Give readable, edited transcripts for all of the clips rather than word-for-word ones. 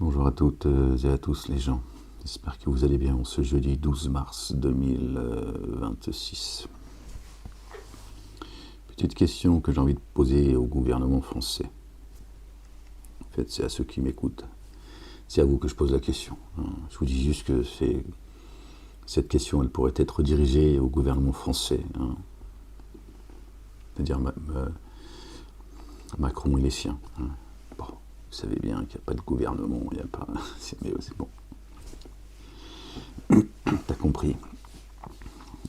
Bonjour à toutes et à tous les gens. J'espère que vous allez bien en ce jeudi 12 mars 2026. Petite question que j'ai envie de poser au gouvernement français. En fait, c'est à ceux qui m'écoutent. C'est à vous que je pose la question. Je vous dis juste que cette question, elle pourrait être dirigée au gouvernement français. C'est-à-dire Macron et les siens. Bon, vous savez bien qu'il n'y a pas de gouvernement, il n'y a pas... c'est bon. T'as compris.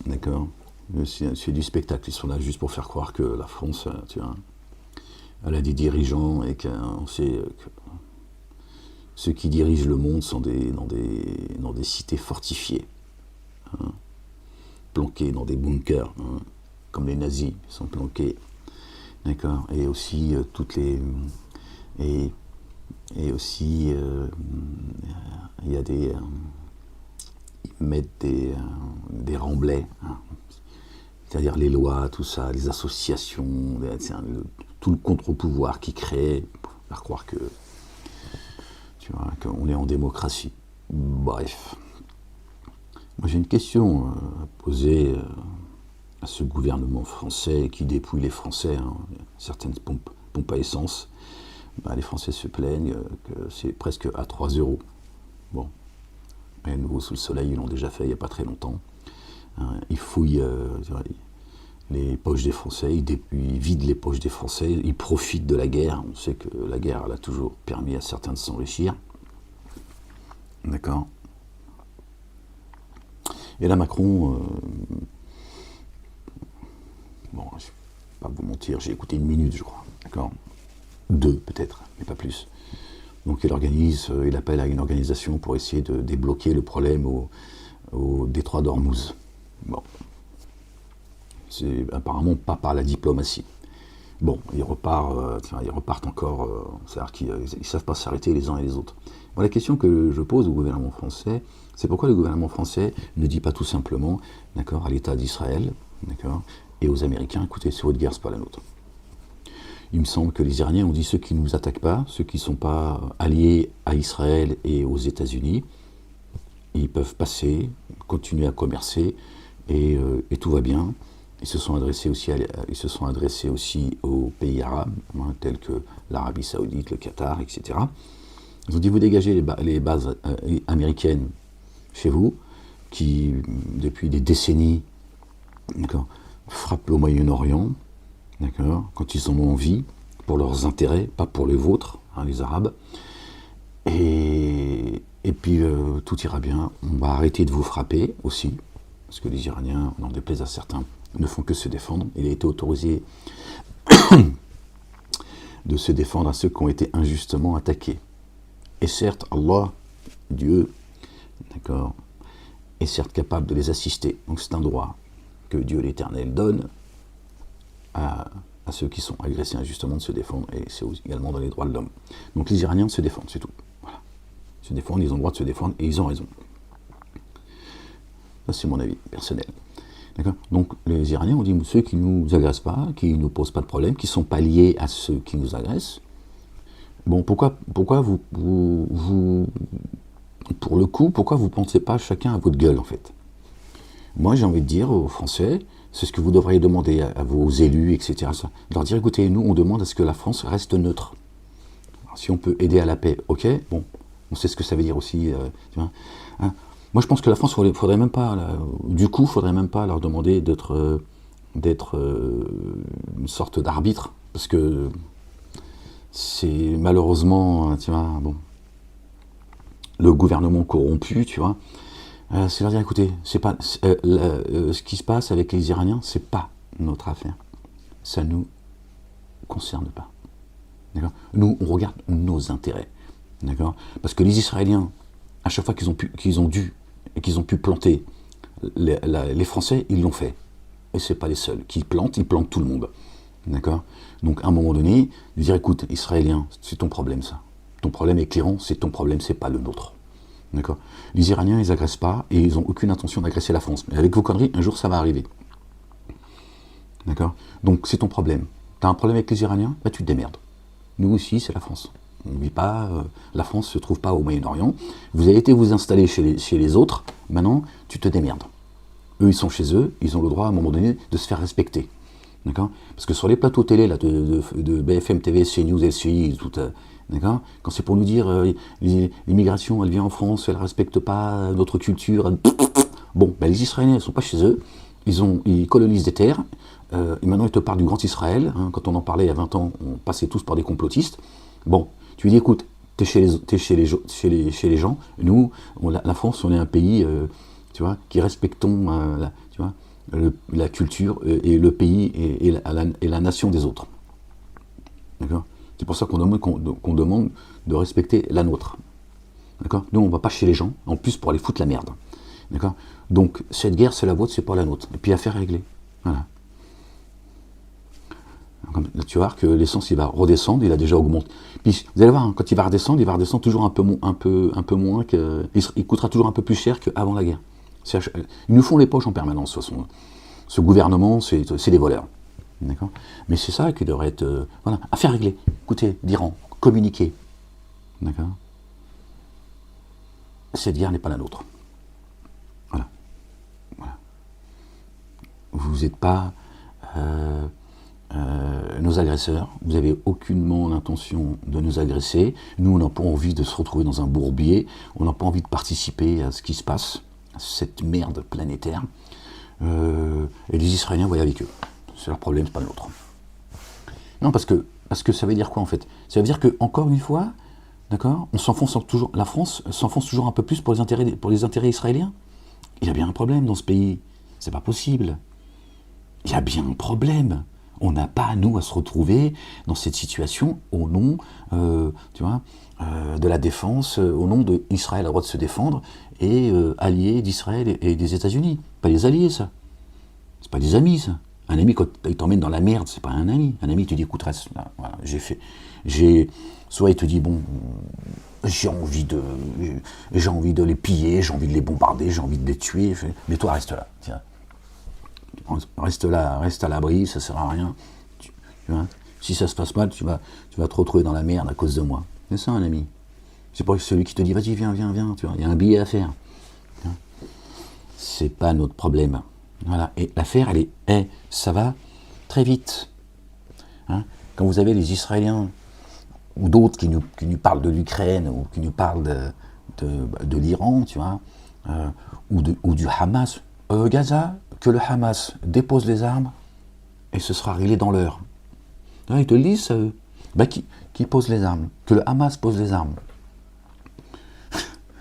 D'accord. C'est du spectacle. Ils sont là juste pour faire croire que la France, tu vois, elle a des dirigeants et qu'on sait que ceux qui dirigent le monde sont dans des cités fortifiées, planqués dans des bunkers, comme les nazis sont planqués. D'accord. Et aussi toutes les... Et aussi, il y a des... ils mettent des remblais, c'est-à-dire les lois, tout ça, les associations, tout le contre-pouvoir qui crée, pour faire croire que, tu vois, qu'on est en démocratie. Bref. Moi j'ai une question à poser à ce gouvernement français qui dépouille les Français, certaines pompes à essence. Les Français se plaignent que c'est presque à 3 euros. Bon. Et nouveau sous le soleil, ils l'ont déjà fait il n'y a pas très longtemps. Ils fouillent les poches des Français, ils vident les poches des Français, ils profitent de la guerre. On sait que la guerre, elle a toujours permis à certains de s'enrichir. D'accord. Et là, Macron, bon, je ne vais pas vous mentir, j'ai écouté 1 minute, je crois. D'accord. 2 peut-être, mais pas plus. Donc il appelle à une organisation pour essayer de débloquer le problème au détroit d'Ormuz. Bon. C'est apparemment pas par la diplomatie. Bon, ils repartent encore, c'est-à-dire qu'ils ne savent pas s'arrêter les uns et les autres. Bon, la question que je pose au gouvernement français, c'est pourquoi le gouvernement français ne dit pas tout simplement, d'accord, à l'État d'Israël, d'accord, et aux Américains, écoutez, c'est votre guerre, c'est pas la nôtre. Il me semble que les Iraniens ont dit ceux qui ne nous attaquent pas, ceux qui ne sont pas alliés à Israël et aux États-Unis, ils peuvent passer, continuer à commercer et tout va bien. Ils se sont adressés aussi aux pays arabes, tels que l'Arabie Saoudite, le Qatar, etc. Ils ont dit vous dégagez les bases américaines chez vous, qui depuis des décennies, d'accord, frappent le Moyen-Orient. D'accord, quand ils en ont envie, pour leurs intérêts, pas pour les vôtres, les Arabes. Et puis tout ira bien. On va arrêter de vous frapper aussi, parce que les Iraniens, n'en déplaise à certains, ne font que se défendre. Il a été autorisé de se défendre à ceux qui ont été injustement attaqués. Et certes, Allah, Dieu, d'accord, est certes capable de les assister. Donc c'est un droit que Dieu l'Éternel donne à ceux qui sont agressés injustement de se défendre, et c'est également dans les droits de l'homme. Donc les Iraniens se défendent, c'est tout. Voilà. Se défendent, ils ont le droit de se défendre, et ils ont raison. Ça, c'est mon avis personnel. D'accord. Donc les Iraniens ont dit, ceux qui ne nous agressent pas, qui ne nous posent pas de problème, qui ne sont pas liés à ceux qui nous agressent, bon, pourquoi vous pour le coup, pourquoi vous ne pensez pas chacun à votre gueule, en fait? Moi, j'ai envie de dire aux Français, c'est ce que vous devriez demander à vos élus, etc. De leur dire, écoutez, nous, on demande à ce que la France reste neutre. Alors, si on peut aider à la paix, ok, bon, on sait ce que ça veut dire aussi. Tu vois, moi, je pense que la France, faudrait même pas, faudrait même pas leur demander d'être une sorte d'arbitre, parce que c'est malheureusement, tu vois, bon, le gouvernement corrompu, tu vois. C'est leur dire, écoutez, ce qui se passe avec les Iraniens, c'est pas notre affaire. Ça nous concerne pas. D'accord. Nous, on regarde nos intérêts. D'accord. Parce que les Israéliens, à chaque fois qu'ils ont pu planter les Français, ils l'ont fait. Et c'est pas les seuls. Ils plantent tout le monde. D'accord. Donc, à un moment donné, dire, écoute, Israélien, c'est ton problème, ça. Ton problème est clairant, c'est ton problème, c'est pas le nôtre. D'accord. Les Iraniens, ils agressent pas et ils n'ont aucune intention d'agresser la France. Mais avec vos conneries, un jour, ça va arriver. D'accord. Donc, c'est ton problème. T'as un problème avec les Iraniens, bah tu te démerdes. Nous aussi, c'est la France. On vit pas, la France se trouve pas au Moyen-Orient. Vous avez été vous installer chez les autres, maintenant, tu te démerdes. Eux, ils sont chez eux, ils ont le droit, à un moment donné, de se faire respecter. D'accord? Parce que sur les plateaux télé là, de BFM TV, CNews, LCI, tout, d'accord? Quand c'est pour nous dire l'immigration, elle vient en France, elle ne respecte pas notre culture. Bon, ben, les Israéliens, ils ne sont pas chez eux, ils colonisent des terres, et maintenant ils te parlent du Grand Israël. Hein, quand on en parlait il y a 20 ans, on passait tous par des complotistes. Bon, tu lui dis, écoute, t'es chez les gens, nous, la France, on est un pays, tu vois, qui respectons tu vois, la culture et le pays et la nation des autres. D'accord? C'est pour ça qu'on demande de respecter la nôtre. D'accord? Nous, on ne va pas chez les gens, en plus pour aller foutre la merde. D'accord? Donc, cette guerre, c'est la vôtre, c'est pas la nôtre. Et puis, affaire réglée. Voilà. Là, tu vas voir que l'essence, il va redescendre, il a déjà augmenté. Puis, vous allez voir, hein, quand il va redescendre toujours un peu moins, il coûtera toujours un peu plus cher qu'avant la guerre. Ils nous font les poches en permanence, de toute façon. Ce gouvernement, c'est des voleurs. D'accord? Mais c'est ça qui devrait être... voilà, affaire réglée. Écoutez, d'Iran, communiquer. D'accord? Cette guerre n'est pas la nôtre. Voilà. Voilà. Vous n'êtes pas nos agresseurs. Vous n'avez aucunement l'intention de nous agresser. Nous, on n'a pas envie de se retrouver dans un bourbier. On n'a pas envie de participer à ce qui se passe, à cette merde planétaire. Et les Israéliens voient avec eux. C'est leur problème, c'est pas le nôtre. Non, parce que ça veut dire quoi en fait? Ça veut dire que, encore une fois, d'accord, la France s'enfonce toujours un peu plus pour les intérêts israéliens. Il y a bien un problème dans ce pays. C'est pas possible. Il y a bien un problème. On n'a pas, nous, à se retrouver dans cette situation au nom, tu vois, de la défense, au nom d'Israël a le droit de se défendre, et alliés d'Israël et des États-Unis. Pas des alliés, ça. C'est pas des amis, ça. Un ami, quand il t'emmène dans la merde, c'est pas un ami. Un ami, tu dis, écoute, reste là. Voilà, soit il te dit, bon, j'ai envie de les piller, j'ai envie de les bombarder, j'ai envie de les tuer, mais toi, reste là. Tiens. Reste là, reste à l'abri, ça sert à rien. Tu vois, si ça se passe mal, tu vas te retrouver dans la merde à cause de moi. C'est ça, un ami. C'est pas celui qui te dit, vas-y, viens, tu vois, il y a un billet à faire. C'est pas notre problème. Voilà. Et l'affaire, ça va très vite. Hein, quand vous avez les Israéliens ou d'autres qui nous parlent de l'Ukraine ou qui nous parlent de l'Iran, tu vois, ou du Hamas, Gaza, que le Hamas dépose les armes et ce sera réglé dans l'heure. Ils te le disent, qui pose les armes, que le Hamas pose les armes.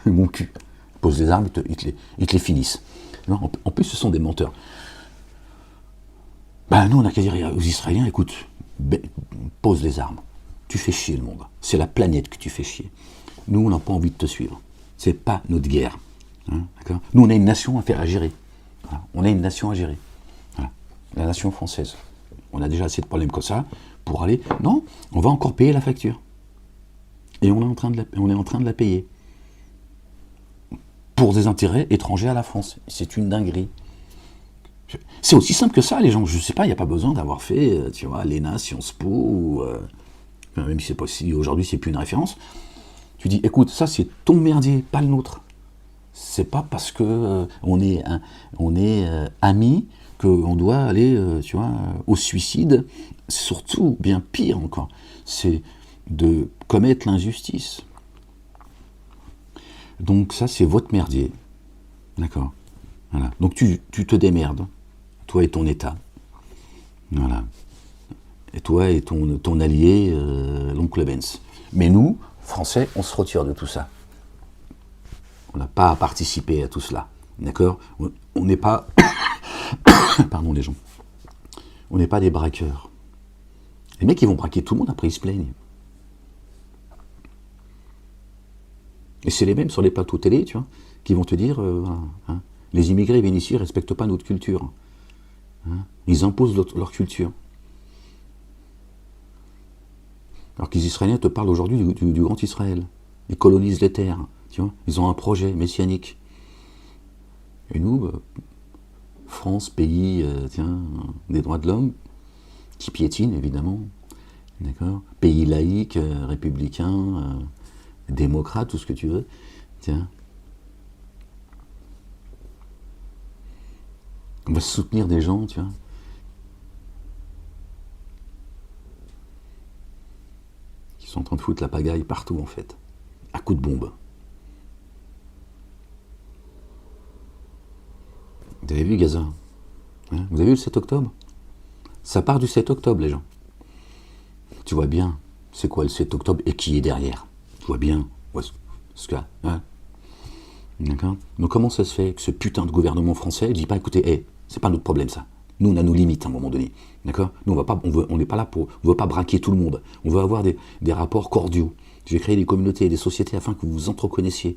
Mon cul. Ils posent les armes, ils te les finissent. Non, en plus, ce sont des menteurs. Nous, on n'a qu'à dire aux Israéliens, écoute, pose les armes. Tu fais chier le monde. C'est la planète que tu fais chier. Nous, on n'a pas envie de te suivre. C'est pas notre guerre. Hein, d'accord? Nous, on a une nation à gérer. Voilà. On a une nation à gérer. Voilà. La nation française. On a déjà assez de problèmes comme ça pour aller... Non, on va encore payer la facture. Et on est en train de la payer. Pour des intérêts étrangers à la France. C'est une dinguerie. C'est aussi simple que ça, les gens. Je sais pas, il n'y a pas besoin d'avoir fait, tu vois, l'ENA, Sciences Po, ou... même si aujourd'hui c'est plus une référence. Tu dis, écoute, ça c'est ton merdier, pas le nôtre. C'est pas parce que on est amis qu'on doit aller, tu vois, au suicide. Surtout, bien pire encore, c'est de commettre l'injustice. Donc ça, c'est votre merdier. D'accord? Voilà. Donc tu te démerdes, toi et ton État. Voilà. Et toi et ton allié, l'oncle Benz. Mais nous, Français, on se retire de tout ça. On n'a pas à participer à tout cela. D'accord? On n'est pas... Pardon les gens. On n'est pas des braqueurs. Les mecs, ils vont braquer tout le monde, après ils se plaignent. Et c'est les mêmes sur les plateaux télé, tu vois, qui vont te dire, les immigrés viennent ici, ils ne respectent pas notre culture. Hein, ils imposent leur culture. Alors que les Israéliens te parlent aujourd'hui du Grand Israël. Ils colonisent les terres, tu vois, ils ont un projet messianique. Et nous, France, pays, des droits de l'homme, qui piétine évidemment, d'accord, pays laïque, républicain, démocrate, tout ce que tu veux, tiens, on va soutenir des gens, tu vois, qui sont en train de foutre la pagaille partout, en fait, à coups de bombe. Vous avez vu Gaza, hein? Vous avez vu le 7 octobre? Ça part du 7 octobre, les gens. Tu vois bien, c'est quoi le 7 octobre et qui est derrière? Tu vois bien, ce que, hein? D'accord. Donc comment ça se fait que ce putain de gouvernement français ne dit pas, écoutez, hey, c'est pas notre problème ça. Nous, on a nos limites à un moment donné. D'accord. Nous, on n'est pas là pour, on veut pas braquer tout le monde. On veut avoir des rapports cordiaux. Je vais créer des communautés et des sociétés afin que vous vous entreconnaissiez.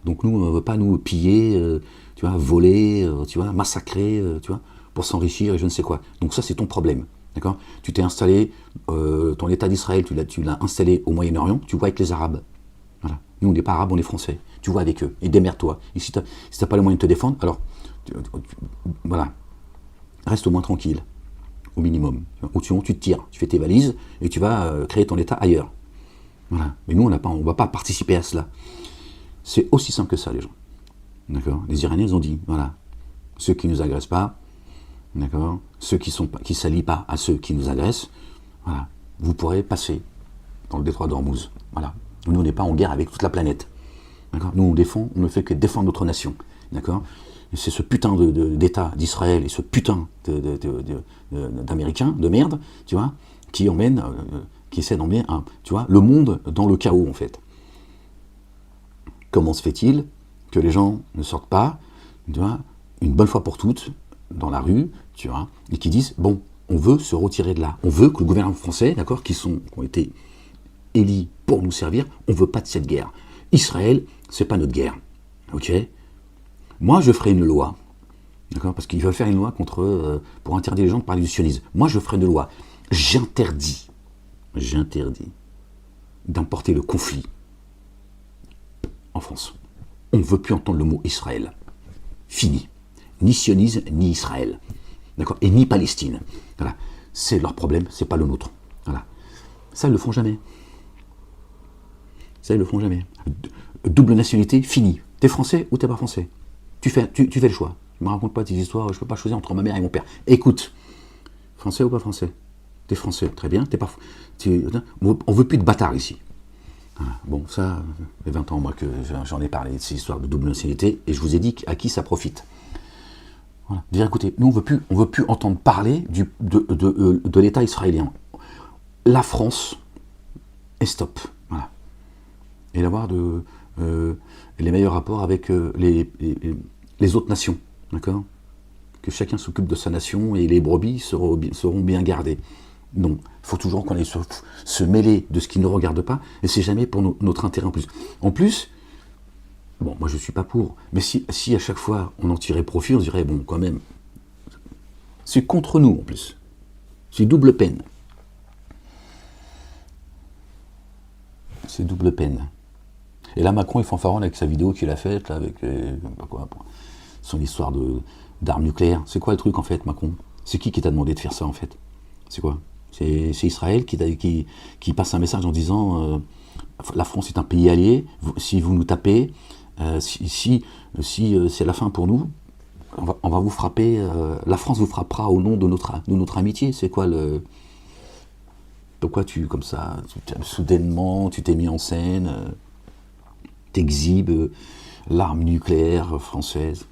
Donc nous, on ne veut pas nous piller, tu vois, voler, tu vois, massacrer, tu vois, pour s'enrichir et je ne sais quoi. Donc ça, c'est ton problème. D'accord. Tu t'es installé, ton État d'Israël, tu l'as installé au Moyen-Orient, tu vois avec les Arabes. Voilà. Nous, on n'est pas Arabes, on est Français. Tu vois avec eux. Et démerde-toi. Et si tu n'as pas les moyens de te défendre, alors, voilà. Reste au moins tranquille. Au minimum. Ou sinon, tu te tires. Tu fais tes valises et tu vas créer ton État ailleurs. Voilà. Mais nous, on ne va pas participer à cela. C'est aussi simple que ça, les gens. D'accord. Les Iraniens, ils ont dit, voilà. Ceux qui ne nous agressent pas, d'accord. Ceux qui ne s'allient pas à ceux qui nous agressent, voilà. Vous pourrez passer dans le détroit d'Ormuz. Voilà. Nous, on n'est pas en guerre avec toute la planète. D'accord. Nous, on ne fait que défendre notre nation. D'accord. C'est ce putain d'État d'Israël et ce putain d'Américains, de merde, tu vois, qui essaie d'emmener, tu vois, le monde dans le chaos, en fait. Comment se fait-il que les gens ne sortent pas, tu vois, une bonne fois pour toutes, dans la rue, tu vois, et qui disent, bon, on veut se retirer de là. On veut que le gouvernement français, d'accord, qui ont été élus pour nous servir, on ne veut pas de cette guerre. Israël, c'est pas notre guerre. Ok. Moi, je ferai une loi, d'accord, parce qu'ils veulent faire une loi pour interdire les gens de parler du sionisme. Moi, je ferai une loi. J'interdis d'importer le conflit en France. On ne veut plus entendre le mot Israël. Fini. Ni sionisme, ni Israël. D'accord. Et ni Palestine. Voilà. C'est leur problème, c'est pas le nôtre. Voilà. Ça, ils le font jamais. Ça, ils le font jamais. Double nationalité, fini. T'es français ou t'es pas français? Tu fais le choix. Je me raconte pas tes histoires, je peux pas choisir entre ma mère et mon père. Écoute, français ou pas français? T'es français, très bien. On veut plus de bâtards ici. Bon, ça, ça fait 20 ans moi que j'en ai parlé de ces histoires de double nationalité et je vous ai dit à qui ça profite. Voilà. Dire, écoutez, nous on veut plus entendre parler de l'État israélien. La France est stop. Voilà. Et d'avoir les meilleurs rapports avec les autres nations, d'accord? Que chacun s'occupe de sa nation et les brebis seront bien gardées. Non, il faut toujours qu'on aille se mêler de ce qui ne nous regarde pas, et c'est jamais pour notre intérêt en plus. En plus, bon, moi je ne suis pas pour, mais si à chaque fois on en tirait profit, on dirait, bon, quand même, c'est contre nous en plus. C'est double peine. C'est double peine. Et là, Macron, il fanfaronne avec sa vidéo qu'il a faite, là, avec son histoire d'armes nucléaires. C'est quoi le truc, en fait, Macron? C'est qui t'a demandé de faire ça, en fait? C'est quoi? C'est Israël qui passe un message en disant la France est un pays allié, si vous nous tapez, si c'est la fin pour nous, on va vous frapper, la France vous frappera au nom de notre amitié. C'est quoi le... Pourquoi comme ça, soudainement, tu t'es mis en scène, t'exhibes l'arme nucléaire française?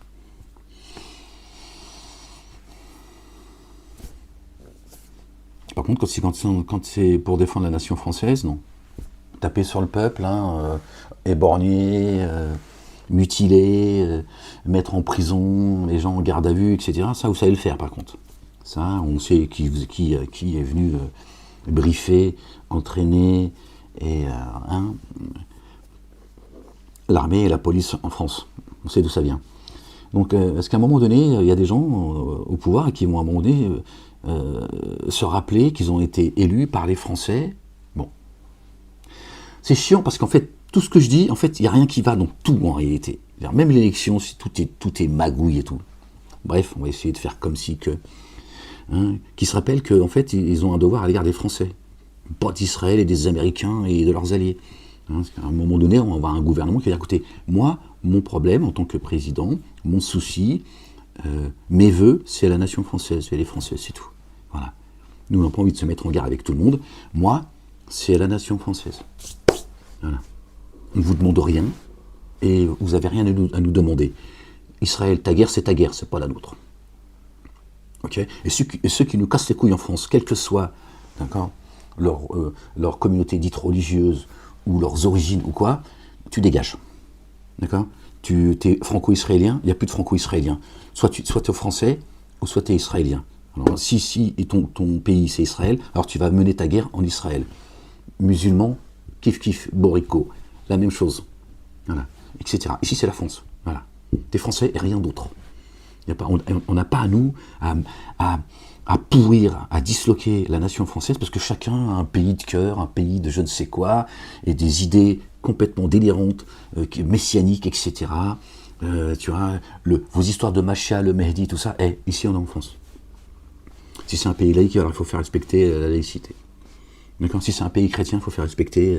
Par contre, quand c'est pour défendre la nation française, non. Taper sur le peuple, éborgner, mutiler, mettre en prison les gens en garde à vue, etc. Ça, vous savez le faire, par contre. Ça, on sait qui est venu briefer, entraîner, et l'armée et la police en France. On sait d'où ça vient. Donc, est-ce qu'à un moment donné, il y a des gens au pouvoir qui vont à un moment donné se rappeler qu'ils ont été élus par les Français? Bon. C'est chiant parce qu'en fait, tout ce que je dis, en fait, il n'y a rien qui va dans tout en réalité. Même l'élection, tout est magouille et tout. Bref, on va essayer de faire comme si que... qui se rappellent qu'en fait, ils ont un devoir à l'égard des Français. pas d'Israël et des Américains et de leurs alliés. Hein, parce qu'à un moment donné, on va avoir un gouvernement qui va dire, écoutez, moi, mon problème en tant que président, mon souci, mes vœux, c'est la nation française, et les Français, c'est tout. Voilà. Nous, on n'a pas envie de se mettre en guerre avec tout le monde. Moi, c'est la nation française. Voilà. On ne vous demande rien, et vous n'avez rien à nous demander. Israël, ta guerre, c'est pas la nôtre. Okay, et ceux qui nous cassent les couilles en France, quelle que soit, d'accord, leur communauté dite religieuse, ou leurs origines, ou quoi, tu dégages. D'accord? Tu es franco-israélien, il n'y a plus de franco-israélien. Soit tu es français, ou soit tu es israélien. Alors, si ton pays c'est Israël, alors tu vas mener ta guerre en Israël. Musulmans, kiff, borico, la même chose. Voilà, etc. Ici c'est la France. Voilà. T'es français et rien d'autre. On n'a pas à nous à pourrir, à disloquer la nation française, parce que chacun a un pays de cœur, un pays de je ne sais quoi, et des idées complètement délirantes, messianiques, etc. Tu vois, vos histoires de Machia, le Mehdi, tout ça, ici on est en France. Si c'est un pays laïque, alors il faut faire respecter la laïcité. D'accord. Si c'est un pays chrétien, il faut faire respecter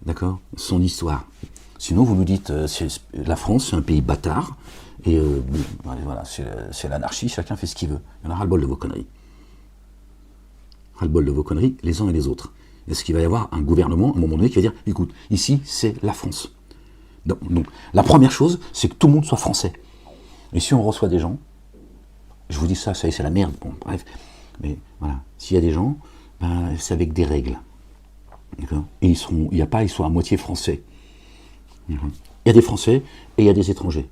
d'accord, son histoire. Sinon, vous nous dites, la France, c'est un pays bâtard, et voilà, c'est l'anarchie, chacun fait ce qu'il veut. Il y en a ras-le-bol de vos conneries. Ras-le-bol de vos conneries, les uns et les autres. Est-ce qu'il va y avoir un gouvernement, à un moment donné, qui va dire, écoute, ici, c'est la France. Donc, la première chose, c'est que tout le monde soit français. Et si on reçoit des gens, je vous dis ça c'est la merde, bon, bref, mais voilà, s'il y a des gens, c'est avec des règles. D'accord. Et ils sont à moitié français. Il y a des Français et il y a des étrangers.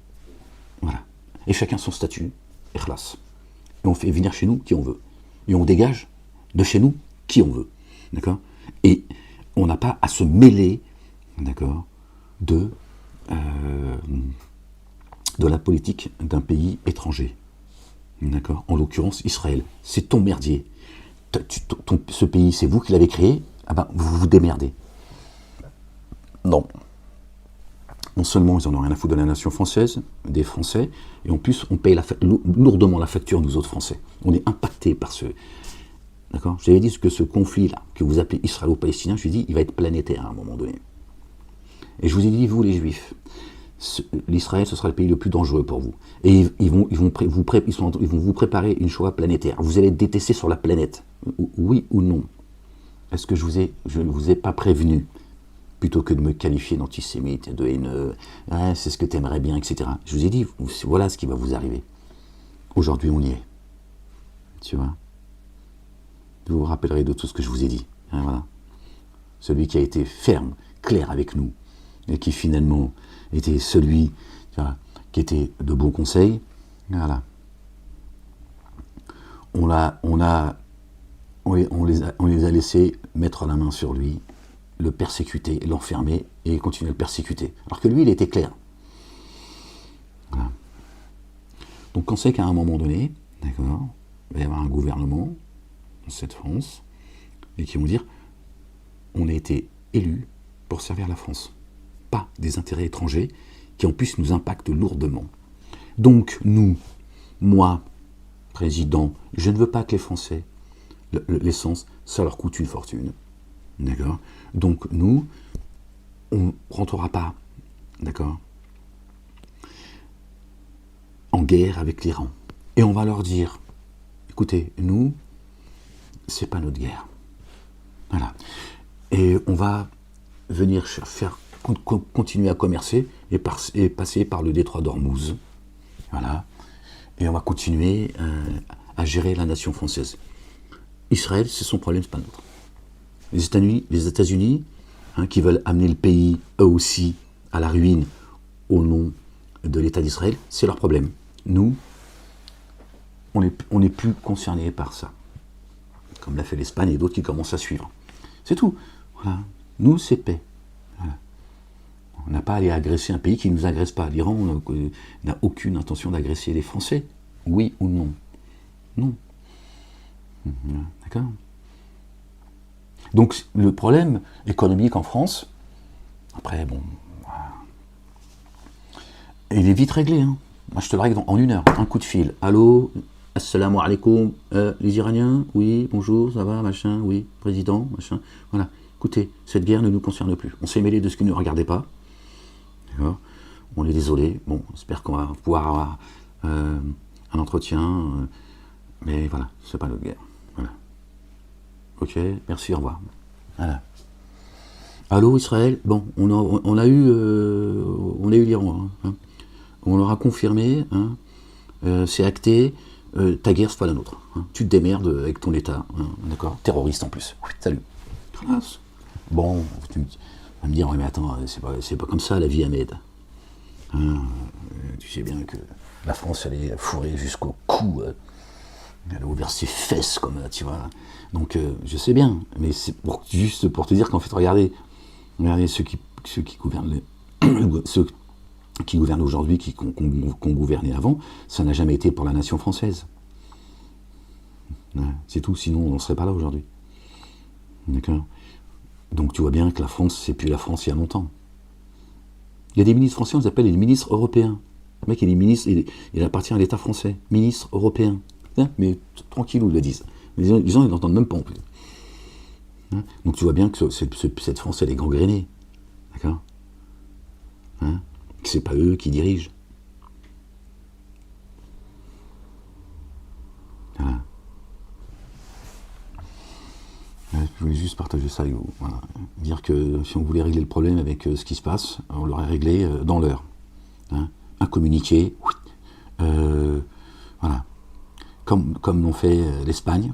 Voilà. Et chacun son statut, et khlas. Et on fait venir chez nous qui on veut. Et on dégage de chez nous qui on veut. D'accord. Et on n'a pas à se mêler, d'accord, de la politique d'un pays étranger. D'accord. En l'occurrence, Israël. C'est ton merdier. Ce pays, c'est vous qui l'avez créé, vous vous démerdez. Non. Non seulement ils en ont rien à foutre de la nation française, des Français, et en plus on paye lourdement la facture, nous autres Français. On est impactés par ce... D'accord. J'avais dit que ce conflit-là, que vous appelez israélo-palestinien, je vous ai dit, il va être planétaire à un moment donné. Et je vous ai dit, vous les Juifs, l'Israël, ce sera le pays le plus dangereux pour vous. Et ils vont vous préparer une Shoah planétaire. Vous allez être détestés sur la planète. Oui ou non? Est-ce que je ne vous ai pas prévenu, plutôt que de me qualifier d'antisémite, de haineux, c'est ce que tu aimerais bien, etc. Je vous ai dit, voilà ce qui va vous arriver. Aujourd'hui, on y est. Tu vois? Vous vous rappellerez de tout ce que je vous ai dit. Voilà. Celui qui a été ferme, clair avec nous, et qui finalement était celui, tu vois, qui était de bons conseils. Voilà. On les a laissés mettre la main sur lui, le persécuter, l'enfermer et continuer à le persécuter. Alors que lui, il était clair. Voilà. Donc on sait qu'à un moment donné, d'accord, il va y avoir un gouvernement dans cette France, et qui vont dire, on a été élus pour servir la France, pas des intérêts étrangers qui en plus nous impactent lourdement. Donc nous, moi, président, je ne veux pas que les Français, l'essence, ça leur coûte une fortune. D'accord. Donc nous, on ne rentrera pas, d'accord, en guerre avec l'Iran. Et on va leur dire, écoutez, nous, c'est pas notre guerre. Voilà. Et on va venir continuer à commercer et passer par le détroit d'Ormuz. Voilà. Et on va continuer à gérer la nation française. Israël, c'est son problème, c'est pas le nôtre. Les États-Unis, qui veulent amener le pays, eux aussi, à la ruine au nom de l'État d'Israël, c'est leur problème. Nous, on n'est plus concernés par ça. Comme l'a fait l'Espagne et d'autres qui commencent à suivre. C'est tout. Voilà. Nous, c'est paix. Voilà. On n'a pas à aller agresser un pays qui ne nous agresse pas. L'Iran n'a aucune intention d'agresser les Français. Oui ou non? Non. D'accord. Donc le problème économique en France, après, bon, voilà, il est vite réglé. Moi, je te le règle en 1 heure. Un coup de fil. Allô, Assalamu alaikum, les Iraniens, oui, bonjour, ça va, machin, oui, président, machin. Voilà, écoutez, cette guerre ne nous concerne plus. On s'est mêlé de ce qui ne nous regardait pas. D'accord. On est désolé. Bon, j'espère qu'on va pouvoir avoir un entretien. Mais voilà, c'est pas notre guerre. Voilà. Ok, merci, au revoir. Voilà. Allô, Israël. Bon, on a eu l'Iran. Hein. On leur a confirmé. Hein. C'est acté. Ta guerre, c'est pas la nôtre. Hein. Tu te démerdes avec ton État. Hein. D'accord. Terroriste en plus. Oui, salut. Bon, tu vas me dire, ouais, mais attends, c'est pas comme ça la vie, Ahmed. Hein, tu sais bien que la France, elle est fourrée jusqu'au cou. Elle a ouvert ses fesses, comme tu vois. Donc, je sais bien, mais c'est juste pour te dire qu'en fait, regardez ceux qui gouvernent, ceux qui gouvernent aujourd'hui, qui ont gouverné avant, ça n'a jamais été pour la nation française. Ouais, c'est tout, sinon on ne serait pas là aujourd'hui. D'accord. Donc tu vois bien que la France, c'est plus la France il y a longtemps. Il y a des ministres français, on les appelle les ministres européens. Le mec, il est ministre, il appartient à l'État français. Ministre européen. Hein, mais tranquillou, ils le disent. Les gens, ils n'entendent même pas en plus. Hein. Donc tu vois bien que cette France, elle est gangrénée. D'accord. Hein, que c'est pas eux qui dirigent. Voilà. Je voulais juste partager ça avec vous. Voilà. Dire que si on voulait régler le problème avec ce qui se passe, on l'aurait réglé dans l'heure. Hein. Un communiqué, voilà. Comme l'ont fait l'Espagne,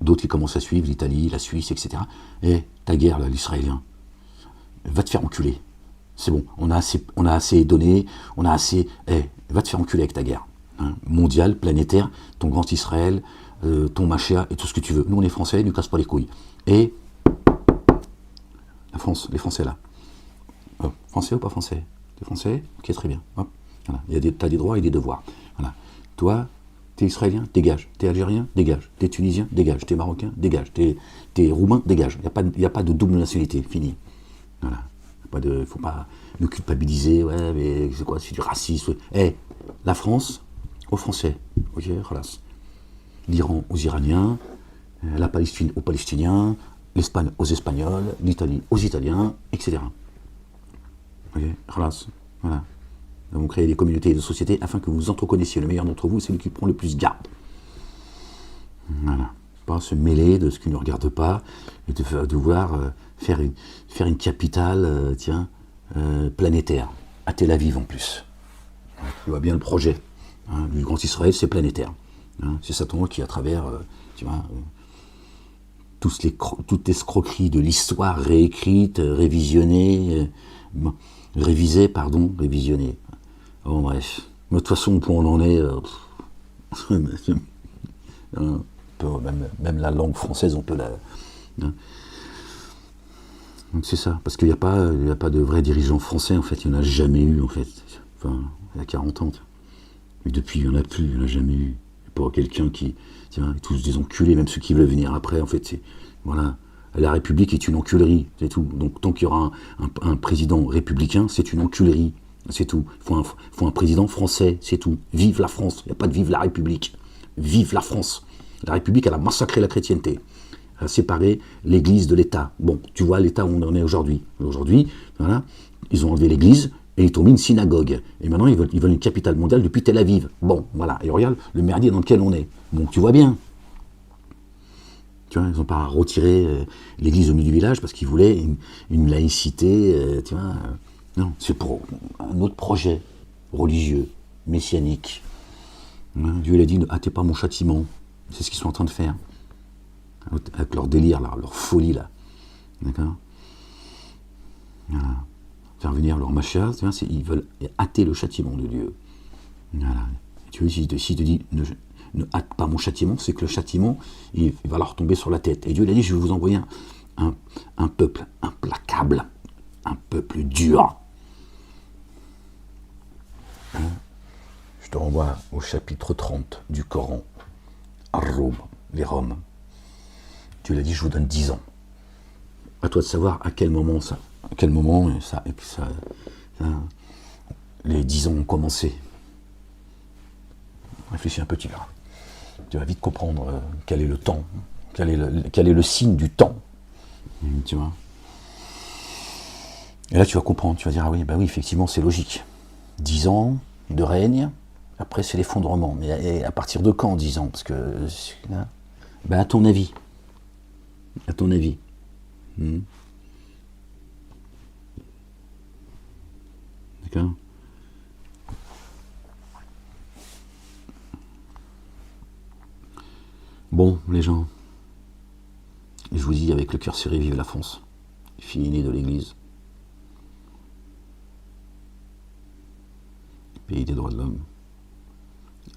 d'autres qui commencent à suivre, l'Italie, la Suisse, etc. Et ta guerre, là, l'Israélien, va te faire enculer. C'est bon, on a assez donné, on a assez... va te faire enculer avec ta guerre. Hein. Mondiale, planétaire, ton grand Israël, ton Machéa et tout ce que tu veux. Nous, on est Français, ne casse pas les couilles. Et la France, les Français, là. Français ou pas Français? T'es Français? Ok, très bien. Hop. Voilà. T'as des droits et des devoirs. Voilà. Toi, t'es Israélien? Dégage. T'es Algérien? Dégage. T'es Tunisien? Dégage. T'es Marocain? Dégage. T'es Roumain? Dégage. Il n'y a pas de double nationalité. Fini. Voilà. Faut pas nous culpabiliser. Ouais, mais c'est quoi? C'est du racisme. La France, aux Français. Ok, relax. L'Iran aux Iraniens, la Palestine aux Palestiniens, l'Espagne aux Espagnols, l'Italie aux Italiens, etc. Ok, relax. Voilà. Nous avons créé des communautés et des sociétés afin que vous vous entreconnaissiez. Le meilleur d'entre vous, c'est celui qui prend le plus garde. Voilà. Pas se mêler de ce qui ne regarde pas et de devoir faire une capitale, planétaire, à Tel Aviv en plus. Tu vois bien le projet du Grand Israël, c'est planétaire. Hein, c'est Satan qui, à travers, toute l'escroquerie de l'histoire réécrite, révisionnée, révisée. Bon, bref. Mais de toute façon, où on en est, même la langue française, on peut la... Hein. Donc c'est ça, parce qu'il n'y a pas de vrais dirigeants français, en fait, il n'y en a jamais eu, en fait. Enfin, il y a 40 ans. Mais depuis, il n'y en a plus, il n'y en a jamais eu. Pour quelqu'un qui... tous des enculés, même ceux qui veulent venir après, en fait, c'est... Voilà. La République est une enculerie, c'est tout. Donc tant qu'il y aura un président républicain, c'est une enculerie, c'est tout. Il faut un président français, c'est tout. Vive la France, il n'y a pas de vive la République. Vive la France. La République, elle a massacré la chrétienté. Elle a séparé l'Église de l'État. Bon, tu vois l'État où on en est aujourd'hui. Aujourd'hui, voilà, ils ont enlevé l'Église et ils ont mis une synagogue. Et maintenant, ils veulent une capitale mondiale depuis Tel Aviv. Bon, voilà. Et regarde le merdier dans lequel on est. Bon, tu vois bien. Tu vois, ils n'ont pas retiré l'église au milieu du village parce qu'ils voulaient une laïcité, non, c'est pour un autre projet religieux, messianique. Hein, Dieu l'a dit, ne hâtez pas mon châtiment. C'est ce qu'ils sont en train de faire. Avec leur délire, là, leur folie, là. D'accord. Voilà. Faire venir leur machin, ils veulent hâter le châtiment de Dieu. Voilà. Tu vois, s'il te dit... ne hâte pas mon châtiment, c'est que le châtiment, il va leur tomber sur la tête. Et Dieu l'a dit, je vais vous envoyer un peuple implacable, un peuple dur. Je te renvoie au chapitre 30 du Coran, Ar-Rum, les Roms. Dieu l'a dit, je vous donne 10 ans. À toi de savoir à quel moment les 10 ans ont commencé. Réfléchis un peu, tu verras. Tu vas vite comprendre quel est le temps, quel est le signe du temps. Tu vois. Et là, tu vas comprendre, tu vas dire, ah oui, bah oui, effectivement, c'est logique. 10 ans de règne, après c'est l'effondrement. Mais à partir de quand 10 ans? Parce que, là, bah à ton avis. À ton avis. D'accord. Bon, les gens, je vous dis avec le cœur serré, vive la France. Fille née de l'Église. Pays des droits de l'homme.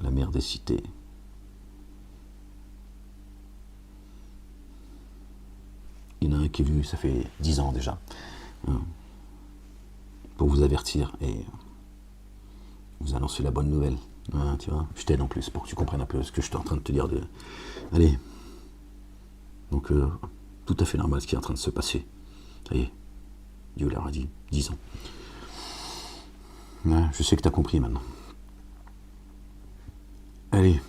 La mère des cités. Il y en a un qui est venu, ça fait 10 ans déjà, pour vous avertir et vous annoncer la bonne nouvelle. Tu vois, je t'aide en plus pour que tu comprennes un peu ce que je suis en train de te dire. Allez. Donc, tout à fait normal ce qui est en train de se passer. Ça y est, Dieu leur a dit, 10 ans. Ouais, je sais que tu as compris maintenant. Allez,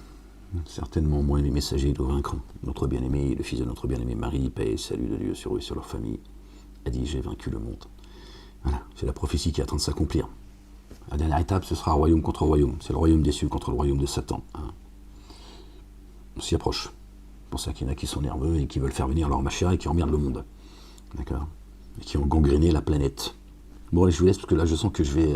certainement moins les messagers nous vaincront. Notre bien-aimé, le fils de notre bien-aimé Marie, paix et salut de Dieu sur eux et sur leur famille, a dit, j'ai vaincu le monde. Voilà, c'est la prophétie qui est en train de s'accomplir. La dernière étape, ce sera royaume contre royaume. C'est le royaume des cieux contre le royaume de Satan. On s'y approche. C'est pour ça qu'il y en a qui sont nerveux et qui veulent faire venir leur machin et qui emmerdent le monde. D'accord. Et qui ont gangréné la planète. Bon, allez, je vous laisse parce que là, je sens que je vais...